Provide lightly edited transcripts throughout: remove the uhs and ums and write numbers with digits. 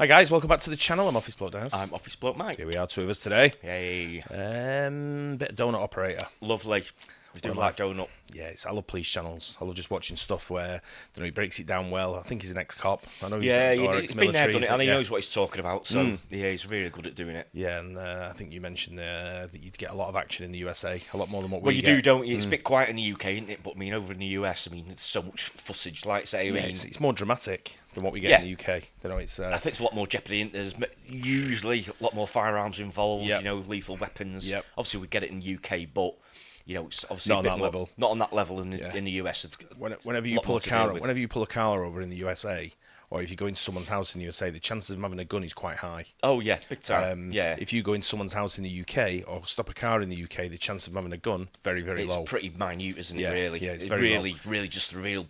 Hi guys, welcome back to the channel. I'm Office Bloke Daz. I'm Office Bloke Mike. Here we are, two of us today. Yay. Bit of donut operator. Lovely. We're doing like donut. Yeah, I love police channels. I love just watching stuff where he breaks it down well. I think he's an ex-cop. I know He's been there, done it, and he knows what he's talking about. So yeah, he's really good at doing it. Yeah, and I think you mentioned that you'd get a lot of action in the USA, a lot more than what we get. Well, you do, don't you? It's a Mm. bit quiet in the UK, isn't it? But I mean, over in the US, I mean, there's so much fussage. Like say, it's more dramatic than what we get in the UK. You know, it's. I think it's a lot more jeopardy. There's usually a lot more firearms involved. You know, lethal weapons. Obviously, we get it in the UK, but. You know, it's obviously not on that level. Not on that level in the US. Whenever you pull a car over in the USA, or if you go into someone's house in the USA, the chances of them having a gun is quite high. Oh yeah, big time. If you go into someone's house in the UK or stop a car in the UK, the chances of them having a gun very low. It's pretty minute, isn't it? Really, yeah, it's really just the real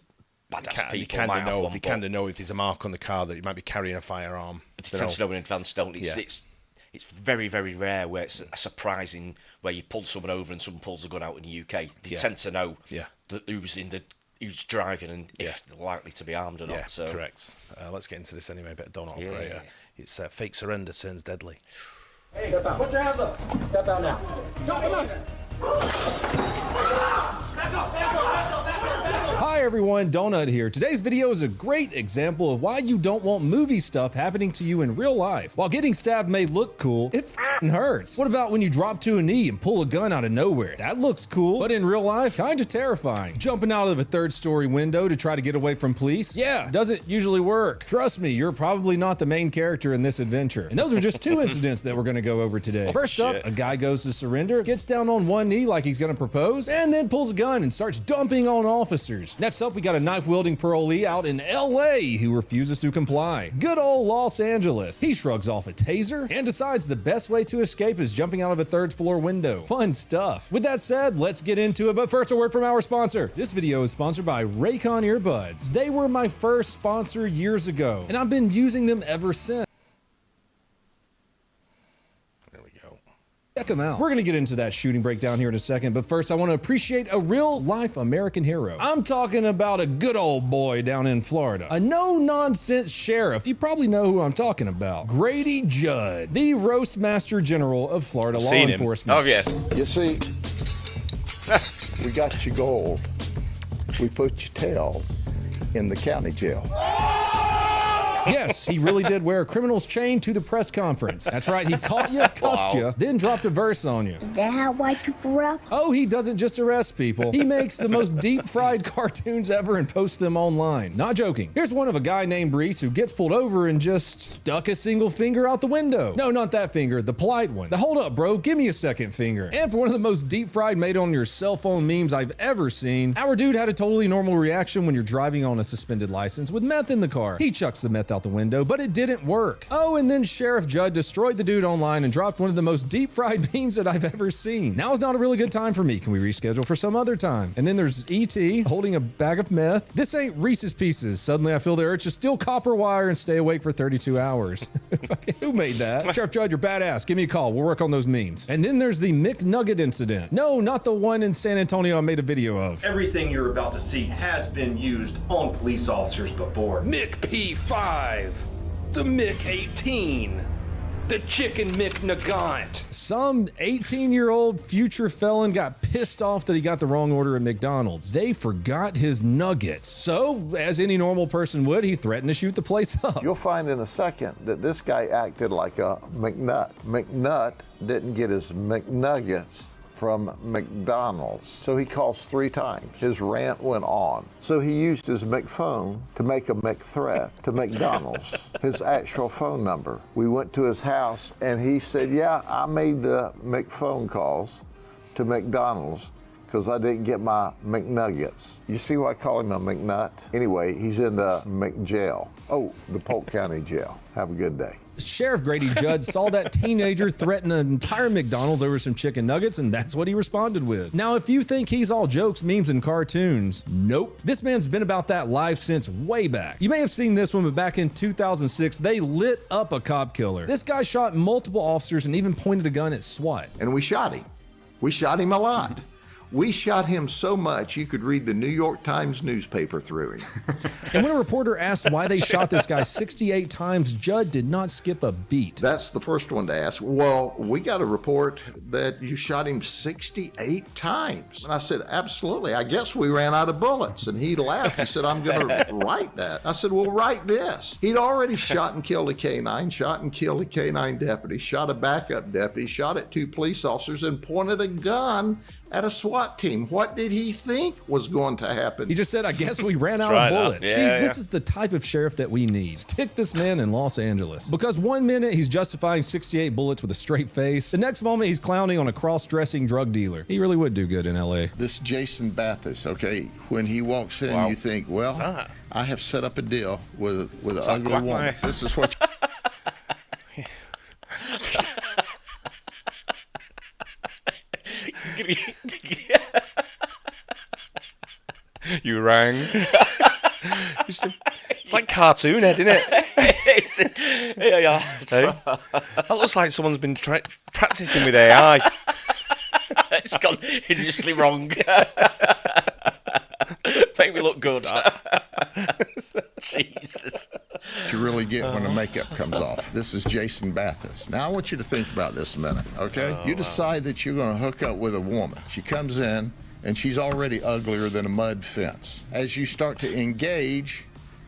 badass people. They kind of know if there's a mark on the car that you might be carrying a firearm. They tend to know in advance, don't they? It's very, very rare where it's a surprising where you pull someone over and someone pulls a gun out in the UK. They tend to know who's driving and if they're likely to be armed or not. So correct. Let's get into this anyway. A bit of donut operator. It's fake surrender turns deadly. Hey, step out. Put your hands up. Step out now. Hi everyone, Donut here. Today's video is a great example of why you don't want movie stuff happening to you in real life. While getting stabbed may look cool, it f***ing hurts. What about when you drop to a knee and pull a gun out of nowhere? That looks cool, but in real life, kinda terrifying. Jumping out of a third-story window to try to get away from police? Yeah, doesn't usually work. Trust me, you're probably not the main character in this adventure. And those are just two incidents that we're gonna go over today. First up, a guy goes to surrender, gets down on one knee like he's gonna propose, and then pulls a gun and starts dumping on officers. Next up, we got a knife-wielding parolee out in LA who refuses to comply. Good old Los Angeles. He shrugs off a taser and decides the best way to escape is jumping out of a third-floor window. Fun stuff. With that said, let's get into it, but first a word from our sponsor. This video is sponsored by Raycon earbuds. They were my first sponsor years ago, and I've been using them ever since. Check them out. We're going to get into that shooting breakdown here in a second, but first I want to appreciate a real-life American hero. I'm talking about a good old boy down in Florida. A no-nonsense sheriff. You probably know who I'm talking about. Grady Judd, the roast master general of Florida law enforcement. Oh, yeah. You see, we got your gold. We put your tail in the county jail. Yes, he really did wear a criminal's chain to the press conference. That's right, he caught you, cuffed you, then dropped a verse on you. Is that how white people rock? Oh, he doesn't just arrest people. He makes the most deep-fried cartoons ever and posts them online. Not joking. Here's one of a guy named Brees who gets pulled over and just stuck a single finger out the window. No, not that finger, the polite one. The hold up, bro, give me a second finger. And for one of the most deep-fried made on your cell phone memes I've ever seen, our dude had a totally normal reaction when you're driving on a suspended license with meth in the car. He chucks the meth out the window, but it didn't work. Oh, and then Sheriff Judd destroyed the dude online and dropped one of the most deep-fried memes that I've ever seen. Now is not a really good time for me. Can we reschedule for some other time? And then there's E.T. holding a bag of meth. This ain't Reese's Pieces. Suddenly I feel the urge to steal copper wire and stay awake for 32 hours. Who made that? Sheriff Judd, you're badass. Give me a call. We'll work on those memes. And then there's the McNugget incident. No, not the one in San Antonio I made a video of. Everything you're about to see has been used on police officers before. Mick P5, the Mick 18, the Chicken McNugget. Some 18-year-old future felon got pissed off that he got the wrong order at McDonald's. They forgot his nuggets. So, as any normal person would, he threatened to shoot the place up. You'll find in a second that this guy acted like a McNut. McNut didn't get his McNuggets from McDonald's. So he calls 3 times. His rant went on. So he used his McPhone to make a McThreat to McDonald's, his actual phone number. We went to his house and he said, yeah, I made the McPhone calls to McDonald's because I didn't get my McNuggets. You see why I call him a McNut? Anyway, he's in the McJail. Oh, the Polk County Jail. Have a good day. Sheriff Grady Judd saw that teenager threaten an entire McDonald's over some chicken nuggets, and that's what he responded with. Now, if you think he's all jokes, memes, and cartoons, nope. This man's been about that life since way back. You may have seen this one, but back in 2006, they lit up a cop killer. This guy shot multiple officers and even pointed a gun at SWAT. And we shot him. We shot him a lot. We shot him so much you could read the New York Times newspaper through him. And when a reporter asked why they shot this guy 68 times, Judd did not skip a beat. That's the first one to ask. Well, we got a report that you shot him 68 times. And I said, absolutely. I guess we ran out of bullets. And he laughed. He said, I'm going to write that. I said, well, write this. He'd already shot and killed a K-9, shot and killed a K-9 deputy, shot a backup deputy, shot at 2 police officers, and pointed a gun at a SWAT team. What did he think was going to happen? He just said, I guess we ran out of bullets. Yeah, See, this is the type of sheriff that we need. Stick this man in Los Angeles. Because one minute he's justifying 68 bullets with a straight face. The next moment he's clowning on a cross-dressing drug dealer. He really would do good in L.A. This Jason Bathurst, okay, when he walks in, you think, well, I have set up a deal with an ugly woman. This is what You rang. It's like cartoon head, isn't it? Yeah. Hey? That looks like someone's been practicing with AI. It's gone hideously wrong. Make me look good. Jesus. you really get when the makeup comes off. This is Jason Bathurst. Now I want you to think about this a minute, okay? You decide that you're going to hook up with a woman. She comes in, and she's already uglier than a mud fence. As you start to engage,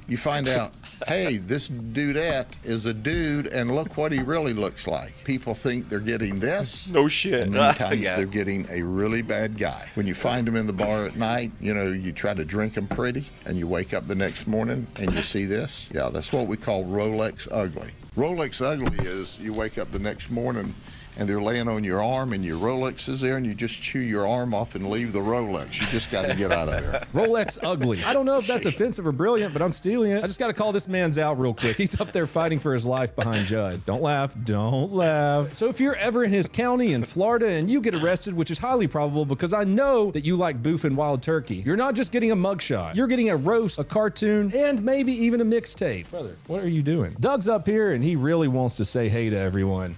you find out, hey, this dudette is a dude, and look what he really looks like. People think they're getting this. No shit. And many times they're getting a really bad guy. When you find them in the bar at night, you know, you try to drink them pretty, and you wake up the next morning, and you see this. Yeah, that's what we call Rolex ugly. Rolex ugly is you wake up the next morning, and they're laying on your arm, and your Rolex is there, and you just chew your arm off and leave the Rolex. You just got to get out of there. Rolex ugly. I don't know if that's offensive or brilliant, but I'm stealing it. I just got to call this man's out real quick. He's up there fighting for his life behind Judd. Don't laugh. Don't laugh. So if you're ever in his county in Florida and you get arrested, which is highly probable because I know that you like boofing wild turkey, you're not just getting a mugshot. You're getting a roast, a cartoon, and maybe even a mixtape. Brother, what are you doing? Doug's up here, and he really wants to say hey to everyone.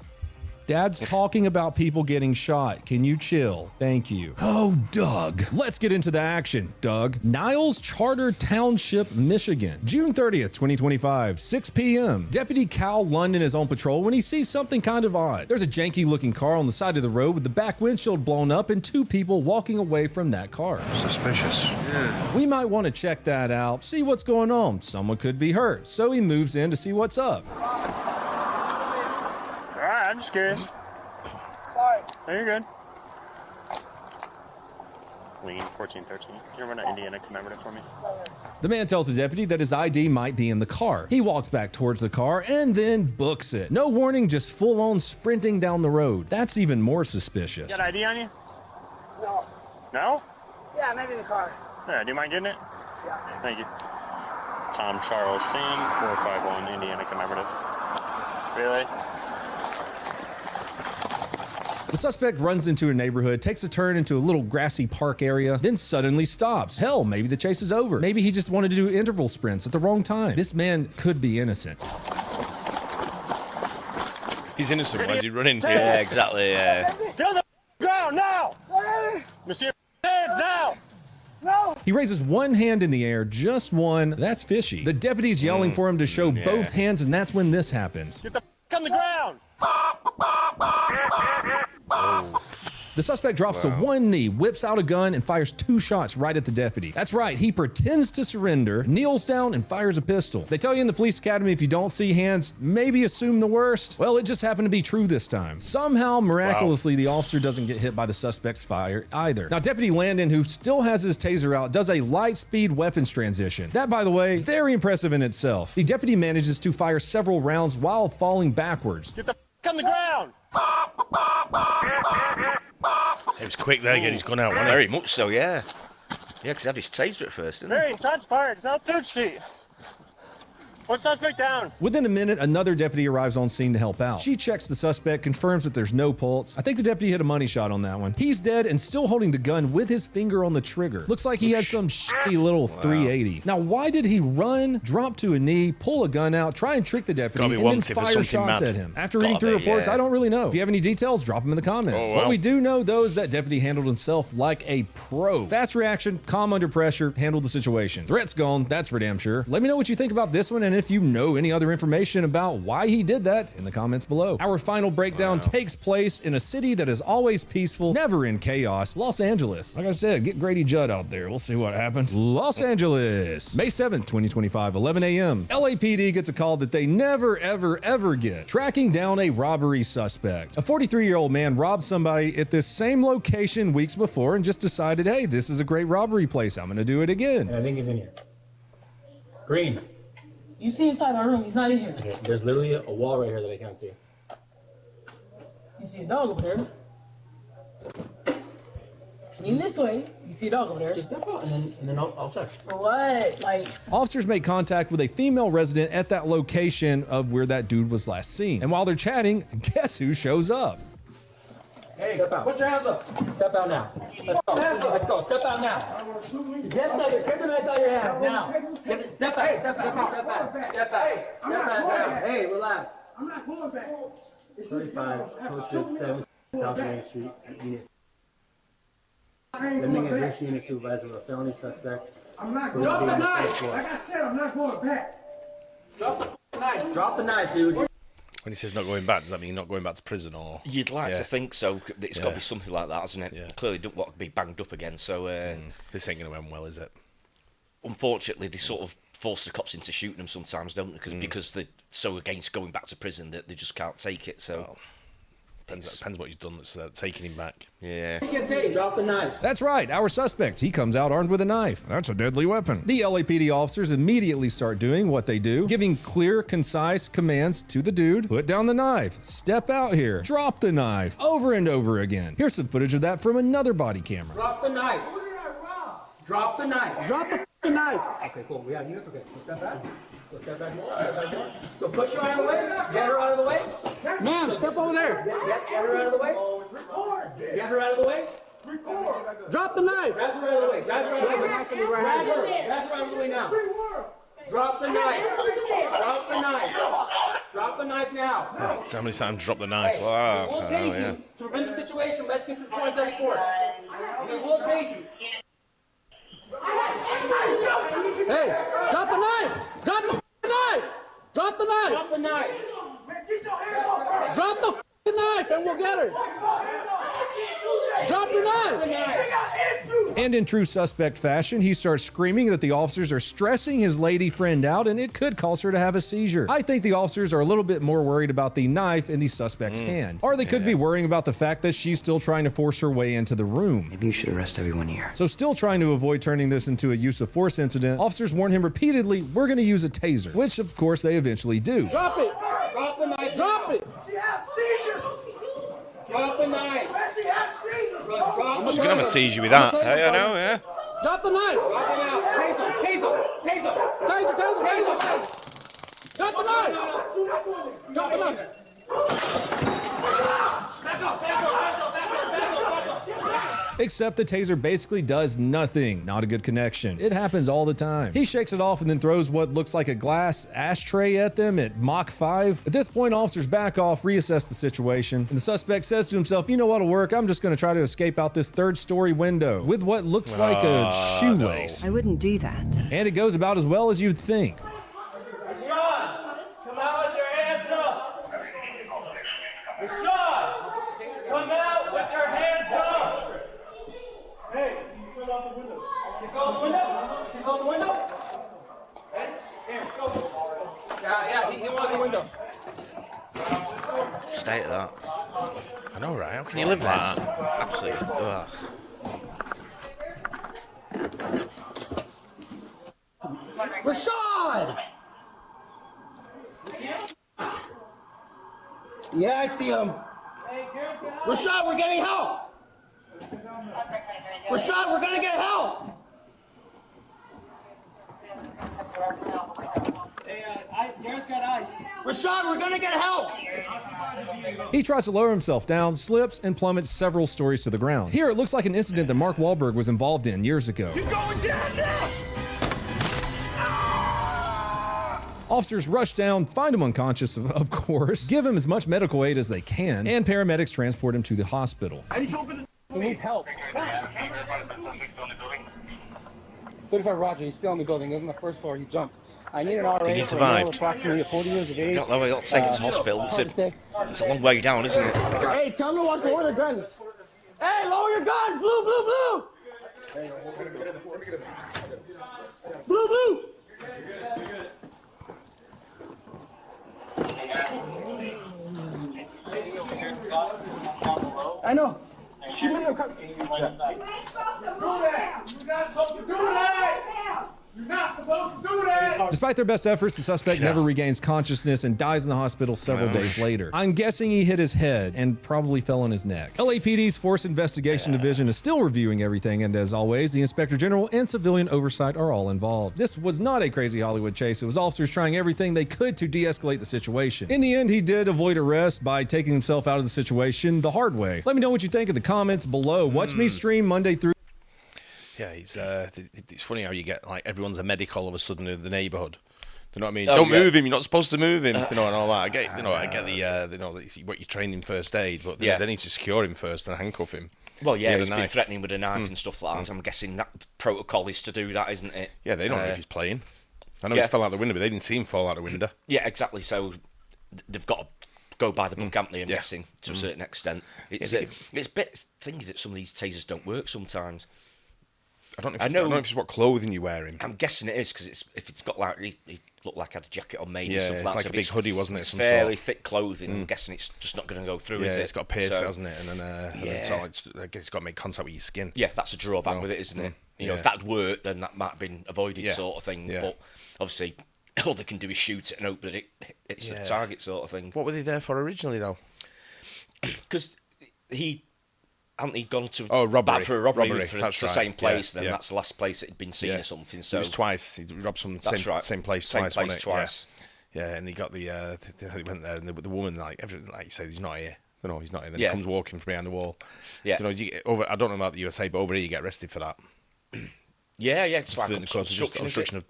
Dad's talking about people getting shot. Can you chill? Thank you. Oh, Doug. Let's get into the action, Doug. Niles Charter Township, Michigan. June 30th, 2025, 6 p.m. Deputy Cal London is on patrol when he sees something kind of odd. There's a janky-looking car on the side of the road with the back windshield blown up and 2 people walking away from that car. Suspicious. Yeah. We might want to check that out, see what's going on. Someone could be hurt. So he moves in to see what's up. I'm just curious. Sorry. No, you're good. Lean 1413. You run an Indiana commemorative for me? The man tells the deputy that his ID might be in the car. He walks back towards the car and then books it. No warning, just full-on sprinting down the road. That's even more suspicious. You got ID on you? No. No? Yeah, maybe in the car. Yeah, do you mind getting it? Yeah. Thank you. Tom Charles Singh, 451 Indiana commemorative. Really? The suspect runs into a neighborhood, takes a turn into a little grassy park area, then suddenly stops. Hell, maybe the chase is over. Maybe he just wanted to do interval sprints at the wrong time. This man could be innocent. He's innocent. Why is he running? Yeah, exactly. Yeah. Get on the ground now! Monsieur, hands now! No. He raises one hand in the air, just one. That's fishy. The deputy's yelling for him to show both hands, and that's when this happens. Get the on the ground! The suspect drops to one knee, whips out a gun, and fires 2 shots right at the deputy. That's right, he pretends to surrender, kneels down, and fires a pistol. They tell you in the police academy if you don't see hands, maybe assume the worst. Well, it just happened to be true this time. Somehow, miraculously, the officer doesn't get hit by the suspect's fire either. Now, Deputy Landon, who still has his taser out, does a light-speed weapons transition. That, by the way, very impressive in itself. The deputy manages to fire several rounds while falling backwards. Get the on the ground! It was quick there, again. He's gone out, wasn't he? Very much so, yeah. Yeah, because he had his taser at first, didn't he? Hey, shots fired. It's out 3rd Street. Put suspect down. Within a minute, another deputy arrives on scene to help out. She checks the suspect, confirms that there's no pulse. I think the deputy hit a money shot on that one. He's dead and still holding the gun with his finger on the trigger. Looks like he had some shitty little 380. Now, why did he run, drop to a knee, pull a gun out, try and trick the deputy, and then fire shots at him? After reading through reports, I don't really know. If you have any details, drop them in the comments. What we do know, though, is that deputy handled himself like a pro. Fast reaction, calm under pressure, handled the situation. Threat's gone, that's for damn sure. Let me know what you think about this one, and if you know any other information about why he did that in the comments below. Our final breakdown takes place in a city that is always peaceful, never in chaos, Los Angeles. Like I said, get Grady Judd out there. We'll see what happens. Los Angeles, May 7th, 2025, 11 a.m. LAPD gets a call that they never, ever, ever get. Tracking down a robbery suspect. A 43-year-old man robbed somebody at this same location weeks before and just decided, hey, this is a great robbery place. I'm going to do it again. I think he's in here. Green. You see inside my room, he's not in here. Okay, there's literally a wall right here that I can't see. You see a dog over there. Lean this way. You see a dog over there. Just step out and then I'll check. For what? Like, officers make contact with a female resident at that location of where that dude was last seen. And while they're chatting, guess who shows up? Hey, step out. Put your hands up. Step out now. Let's go. Let's go. Step out now. Get the knife out of your hands now. Step out. Step out. Step out. Step out. Step out. Hey, relax. I'm not going back. 35, Coast 7, South Main Street. Lending a Vinci unit supervisor with a felony suspect. I'm not going back. Drop the knife. Like I said, I'm not going back. Drop the knife. Drop the knife, dude. When he says not going back, does that mean not going back to prison or? You'd like to think so. It's got to be something like that, hasn't it? Yeah. Clearly don't want to be banged up again, so... This ain't going to end well, is it? Unfortunately, they sort of force the cops into shooting them sometimes, don't they? Because they're so against going back to prison that they just can't take it, so... Well, depends what he's done that's taking him back. Yeah. Drop the knife. That's right, our suspect. He comes out armed with a knife. That's a deadly weapon. The LAPD officers immediately start doing what they do, giving clear, concise commands to the dude. Put down the knife. Step out here. Drop the knife. Over and over again. Here's some footage of that from another body camera. Drop the knife. Drop the knife. Drop the knife. Okay, cool. We have units. Okay, so step back. So step back more. Step back more. So push her out of the way. Get her out of the way. ma'am, step over there. Get her out of the way. Get her out of the way. Drop the knife. Grab her out of the way. Grab her out of the way. Grab her out of the way now. Drop the knife. Drop the knife. Drop the knife now. How many times drop the knife? Hey, Wow. we will tase you to prevent the situation. Let's get to the point of deadly force. We will tase you. Hey, drop the knife. Drop the knife. Drop the knife. Drop the knife. Get your hands off her. Drop the knife and we'll get her. Drop your knife. And in true suspect fashion, he starts screaming that the officers are stressing his lady friend out and it could cause her to have a seizure. I think the officers are a little bit more worried about the knife in the suspect's hand. Or they could be worrying about the fact that she's still trying to force her way into the room. Maybe you should arrest everyone here. So still trying to avoid turning this into a use of force incident, officers warn him repeatedly, we're going to use a taser, which of course they eventually do. Drop it. Drop the knife. Drop it. She has seizures. Drop the knife. She has seizures. Drop the She's going to have a seizure with that. Hey, I know, yeah. Drop the knife. Drop it out. Taser. Taser. Taser. Taser, taser, taser. Drop the knife. Drop the knife. Back up. Back up. Back up. Back up. Back up. Back up. Except the taser basically does nothing. Not a good connection. It happens all the time. He shakes it off and then throws what looks like a glass ashtray at them at Mach 5. At this point, officers back off, reassess the situation, and the suspect says to himself, you know what'll work? I'm just going to try to escape out this third-story window with what looks like a shoelace. I wouldn't do that. And it goes about as well as you'd think. Rashad, come out with your hands up. Rashad, come out with your hands up. Hey, you fell out the window. You fell out the window? You fell out the window? Hey, here, go. Yeah, he went out the window. State of that. I know, right? How can you live like that? Absolutely. Ugh. Rashad! Yeah, I see him. Rashad, we're getting help! Rashad, we're gonna get help! Hey, I we're gonna get help! He tries to lower himself down, slips, and plummets several stories to the ground. Here, it looks like an incident that Mark Wahlberg was involved in years ago. You're going down now! Officers rush down, find him unconscious, of course, give him as much medical aid as they can, and paramedics transport him to the hospital. We need help. 35 Roger, he's still in the building. He was on the first floor. He jumped. I need an RA Think he for a male survived? approximately 40 years of age. I don't know, I'll take it to hospital. Hard to say. It's a long way down, isn't it? Hey, tell them to watch the order guns. Hey, lower your guns! Blue, blue, blue! Blue, blue! I know. Keep in there. You're not supposed to do that! You're not supposed to do that! Despite their best efforts, the suspect never regains consciousness and dies in the hospital several days later. I'm guessing he hit his head and probably fell on his neck. LAPD's Force Investigation Division is still reviewing everything, and as always, the Inspector General and civilian oversight are all involved. This was not a crazy Hollywood chase. It was officers trying everything they could to de-escalate the situation. In the end, he did avoid arrest by taking himself out of the situation the hard way. Let me know what you think in the comments below. Watch me stream Monday through. Yeah, it's funny how you get like everyone's a medic all of a sudden in the neighbourhood. You know what I mean? Oh, Don't yeah. move him. You're not supposed to move him. You know, and all that. I get what you're training first aid, but they need to secure him first and handcuff him. Well, yeah, He he's had a been knife. threatening with a knife and stuff like that. I'm guessing that protocol is to do that, isn't it? Yeah, they don't know if he's playing. I know he's fell out the window, but they didn't see him fall out the window. Yeah, exactly. So they've got to go by the book, haven't they? I'm guessing to a certain extent. It's a bit thingy that some of these tasers don't work sometimes. I don't know if it's what clothing you're wearing. I'm guessing it is because if it's got like he looked like had a jacket on maybe something like so a big hoodie, wasn't it? It's Some fairly sort. thick clothing. I'm guessing it's just not going to go through. Yeah, is it? it's got a pierce, hasn't it? And then I guess it's got to make contact with your skin. Yeah, that's a drawback with it, isn't it? You know, if that worked, then that might have been avoided, sort of thing. Yeah. But obviously, all they can do is shoot it and hope that it hits the target, sort of thing. What were they there for originally, though? Because hadn't he gone to robbery. for a robbery for That's the right. same place? Yeah, Then that's the last place it had been seen or something. So it was twice. He robbed some same place twice. Wasn't it? Twice. Yeah, and he got he went there, and the woman like you said, he's not here. No, he's not here. Then he comes walking from behind the wall. Yeah. You know, I don't know about the USA, but over here you get arrested for that. Yeah, it's like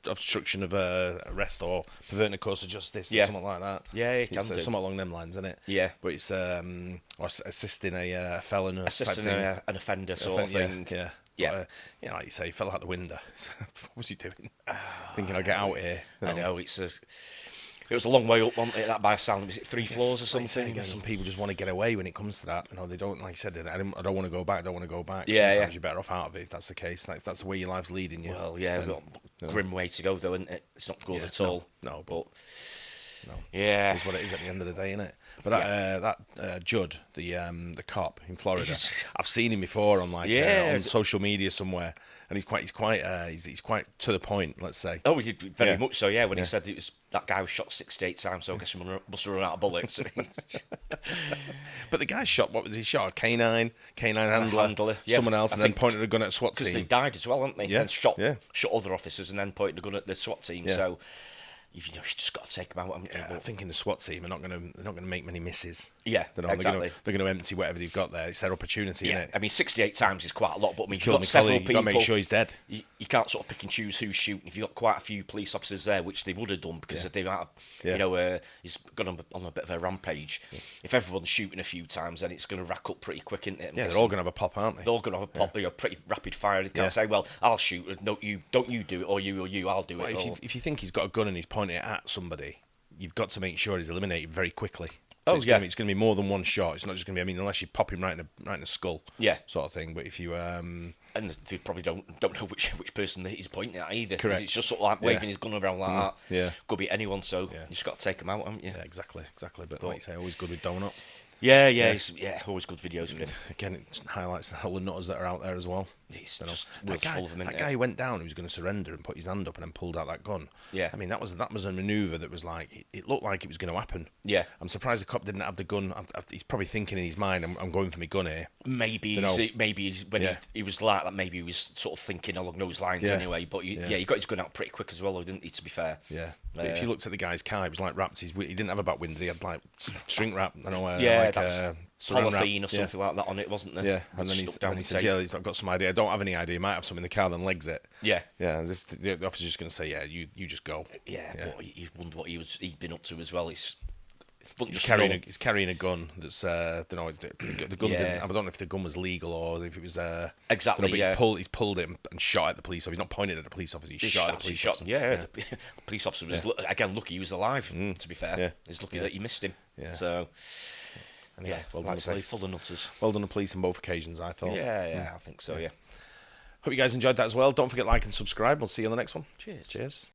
obstruction of arrest or perverting the course of justice or something like that. Yeah, it can it's do. something along them lines, isn't it? Yeah. But it's or assisting a felon or assisting type thing. an offender sort of thing. Yeah. Yeah. But, like you say, he fell out the window. What was he doing? Thinking I'll get out here. I know, it was a long way up, wasn't it, that by sound? Was it 3 floors or something? I guess some people just want to get away when it comes to that. You know, they don't, like I said, I don't want to go back. Yeah, Sometimes you're better off out of it if that's the case. Like, if that's the way your life's leading you. Well, yeah, grim way to go, though, isn't it? It's not good at all. No, but... No. Yeah. Is what it is at the end of the day, isn't it? But that Judd, the cop in Florida, I've seen him before on on social media somewhere, and he's quite to the point, let's say. Oh, he did very much so. Yeah, when he said it was that guy was shot 68 times, so I guess he must have run out of bullets. But the guy shot. What was he shot? A canine handler, someone else, and then pointed a gun at a SWAT team. Because they died as well, haven't they? Yeah. And shot other officers, and then pointed a gun at the SWAT team. Yeah. So. You've just got to take them out. I think in the SWAT team, they're not going to make many misses. Yeah, exactly. They're going to empty whatever they've got there. It's their opportunity, isn't it? I mean, 68 times is quite a lot, but I mean, you've got several people. You've got to make sure he's dead. You can't sort of pick and choose who's shooting. If you've got quite a few police officers there, which they would have done because they might have, he's gone on a bit of a rampage. Yeah. If everyone's shooting a few times, then it's going to rack up pretty quick, isn't it? Yeah, they're all going to have a pop, aren't they? They're all going to have a pop. They're pretty rapid fire. They can't say, "Well, I'll shoot. Don't you do it, or you, I'll do it." If you think he's got a gun and he's pointing it at somebody, you've got to make sure he's eliminated very quickly. So it's going to be more than one shot. It's not just going to be. I mean, unless you pop him right in the skull, sort of thing. But if you and they probably don't know which person he's pointing at either. Correct. It's just sort of like waving his gun around like that. Yeah, could be anyone. So you just got to take him out, haven't you? Yeah, exactly. But like you say, always good with donut. Yeah, always good videos of him. Again, it highlights all the nutters that are out there as well. It's just that guy, full of them, that guy who went down, who was going to surrender and put his hand up and then pulled out that gun. Yeah. I mean, that was a manoeuvre that was like, it looked like it was going to happen. Yeah. I'm surprised the cop didn't have the gun. He's probably thinking in his mind, I'm going for my gun here. Maybe when he was like that, maybe he was sort of thinking along those lines anyway. But he got his gun out pretty quick as well, didn't he, to be fair? Yeah. But if you looked at the guy's car, it was like wrapped. He didn't have a back window. He had like shrink wrap. I know. Polythene or something like that on it, wasn't there? Yeah. And then he says, I've got some idea. I don't have any idea. He might have something in the car, then legs it. Yeah. Yeah. The officer's just going to say, you just go. Yeah. But you wonder what he'd been up to as well. He's carrying a gun that's the gun. I don't know if the gun was legal or if it was exactly. He's pulled it and shot at the police officer. He's not pointed at the police officer. He shot at the police officer. The police officer was again lucky he was alive. To be fair, he's lucky that you missed him. Yeah. So. Well done, the police. Full of nutters. Well done, the police on both occasions. I thought. Yeah, I think so. Yeah. Hope you guys enjoyed that as well. Don't forget to like and subscribe. We'll see you on the next one. Cheers. Cheers.